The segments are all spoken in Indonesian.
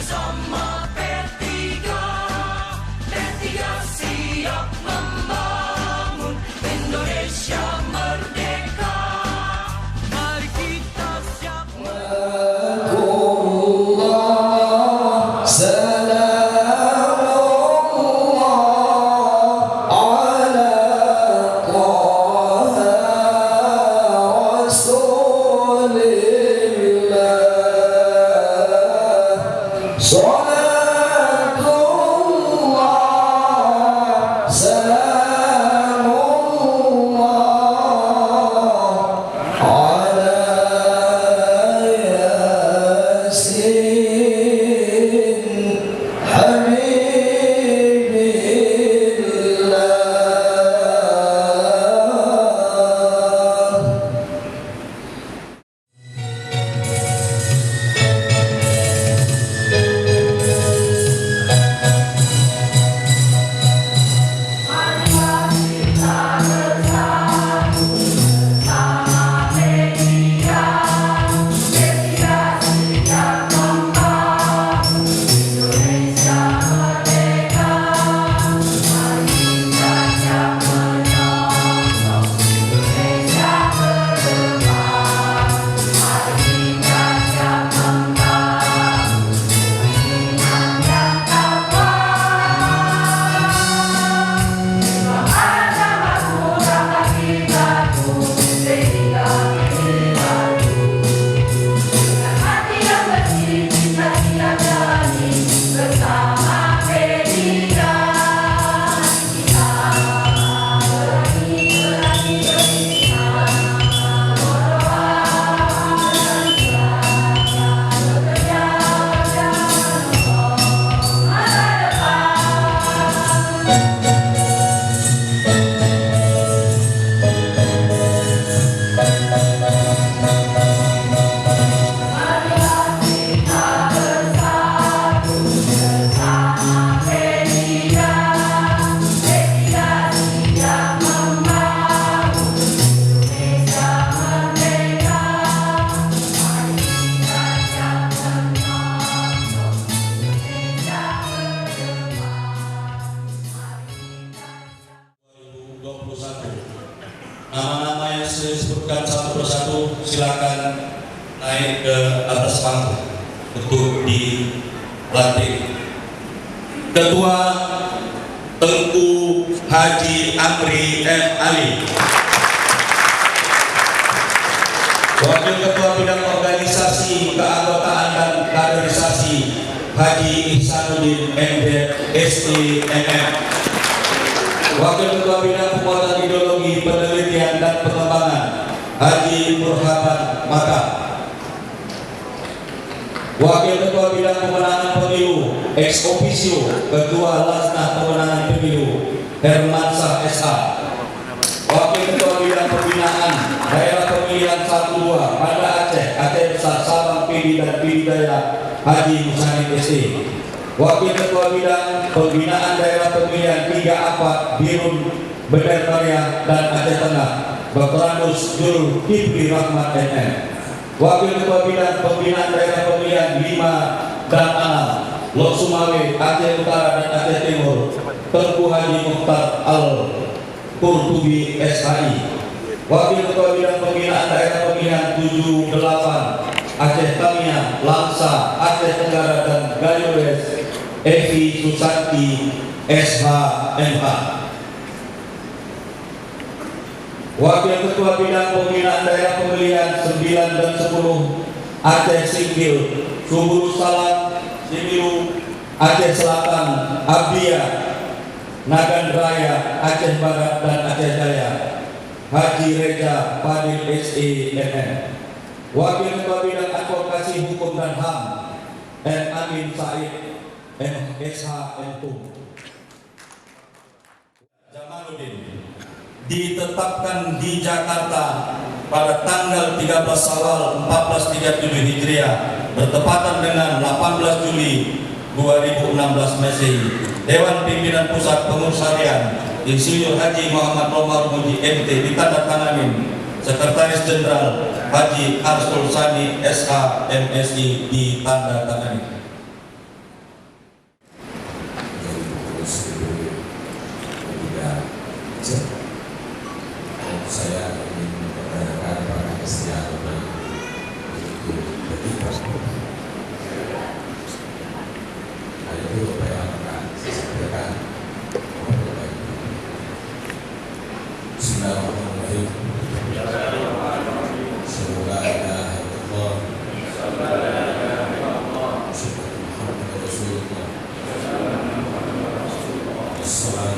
bersama P3 siap membangun Indonesia merdeka. Mari kita siap nama-nama yang saya sebutkan satu persatu silakan naik ke atas panggung untuk dilantik. Ketua Tengku Haji Amri M. Ali, Wakil Ketua Bidang Organisasi Keanggotaan dan Kaderisasi Haji Ihsanuddin MD STMM, Wakil Ketua Bidang Penguatan Ideologi Penelitian dan Pengembangan Haji Burhaban Maka, Wakil Ketua Bidang Pemenangan Pemilu ex officio Ketua Lasnah Pemenangan Pemilu Hermansyah SA, Wakil Ketua Bidang Pembinaan Daerah Pemilihan 1-2 Banda Aceh, Aceh Besar, Sabang, Pidi dan Pidijaya Haji Musanid ST, Wakil Ketua Bidang Pembinaan Daerah Pemilihan 3-4 Birun Bender Karya dan Aceh Tengah Baperanus Jul Kipri Rahmat NM, Wakil Ketua Bidang Pembinaan Daerah Pemilihan 5 dan 6 Lok Sumawe, Aceh Utara dan Aceh Timur Tengku Haji Mukhtar Al-Qurtubi SHI, Wakil Ketua Bidang Pembinaan Daerah Pemilihan 7-8 Aceh Tamiang, Langsa, Aceh Tenggara dan Gayores Evi Susanti SHMH, Wakil Ketua Bidang Pembinaan Daerah Pemilihan 9 dan 10 Aceh Singkil, Subulu Salam, Similu, Aceh Selatan, Abdia, Nagan Raya, Aceh Barat dan Aceh Jaya Haji Reja Fadil SEMN, Wakil Ketua Bidang Advokasi Hukum dan HAM M. Amin Said MSH Entum. Jamaluddin ditetapkan di Jakarta pada tanggal 13 Syawal 1437 Hijriah bertepatan dengan 18 Juli 2016 Masehi. Dewan Pimpinan Pusat Pengurus Harian Insinyur Haji Muhammad Omar Muji MT ditandatangani Sekretaris Jenderal Haji Arsul Sani SH MSI ditandatangani. Saya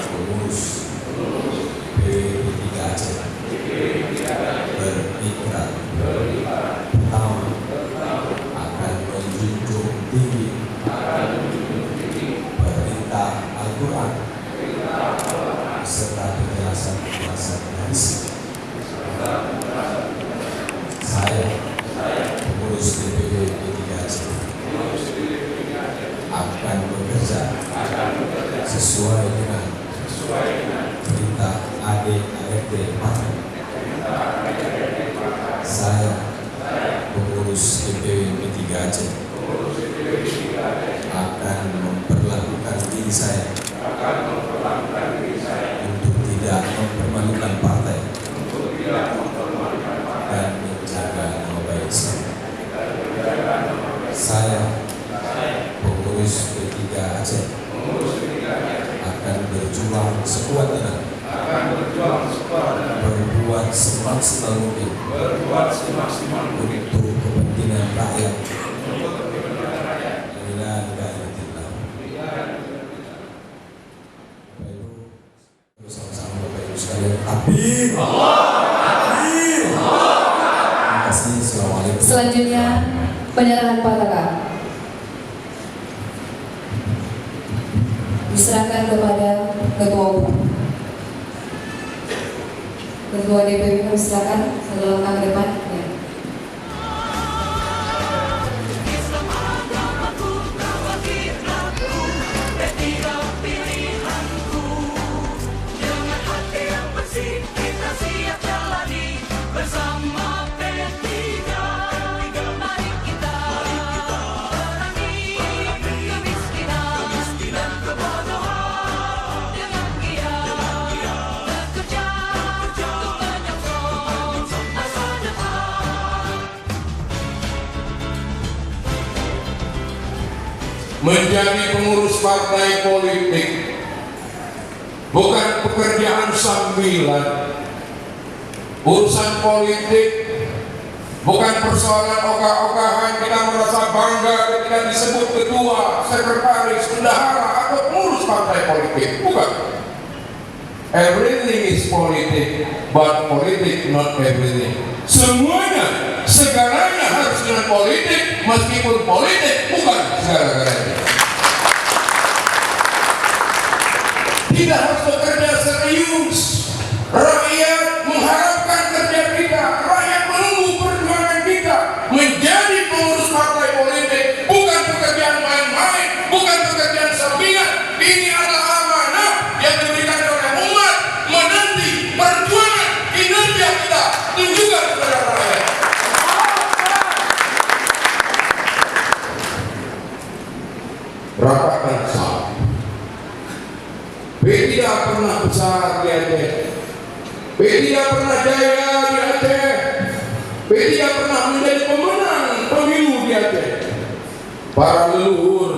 pengurus P3 Aceh berikrar pertama akan menjunjung tinggi perintah Al-Quran serta penjelasan-penjelasan hadis. Saya pengurus DPD P3 Aceh akan bekerja sesuai dengan perintah ADART Partai. Saya pengurus DPW P3 Aceh akan memperlakukan diri saya untuk tidak mempermalukan partai dan menjaga nama baik saya. Saya pengurus P3 Aceh akan berjuang sekuat tenaga, berbuat semaksimal mungkin untuk kepentingan rakyat. Sama-sama Bapak Ibu sekalian. Amin. Terima kasih. Assalamualaikum. Selanjutnya penyerahan patakan diserahkan kepada Ketua Umum. Ketua DPW kami silakan satu langkah ke depan. Ya. Islam agamaku, bahwa kiblatku, P3 pilihanku. Dengan hati yang bersih kita siap jalani bersama P3. Mari kita perangi kemiskinan dan kebodohan dengan giat bekerja untuk menyongsong masa depan. Menjadi pengurus partai politik bukan pekerjaan sambilan. Urusan politik bukan persoalan ogah-ogahan kita merasa bangga ketika disebut ketua, sekretaris, bendahara atau pengurus partai politik. Bukan. Everything is politik, but politik not everything. Semuanya, segalanya harus dengan politik, meskipun politik bukan segala-galanya. Tidak harus bekerja serius. Rakyat mengharapkan kerja kita, rakyat menunggu perjuangan kita. Menjadi pengurus partai politik bukan pekerjaan main-main, bukan pekerjaan sampingan. Ini adalah amanah yang diberikan oleh umat menanti perjuangan kinerja kita tunjukkan kepada rakyat. Rapatkan sah. P3 pernah besar di Aceh. P3 pernah jaya di Aceh. P3 pernah menjadi pemenang pemilu di Aceh. Para leluhur,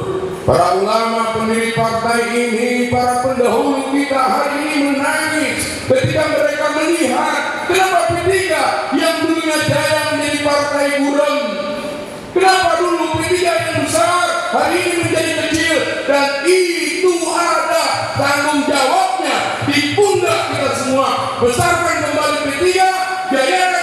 para ulama pendiri partai ini, para pendahulu kita hari ini menangis ketika mereka melihat kenapa P3 yang dulunya jaya menjadi partai buram. Kenapa dulu P3 yang besar hari ini menjadi kecil, dan itu ada tanggung jawabnya di pundak kita semua. Besarkan kembali P3, jaya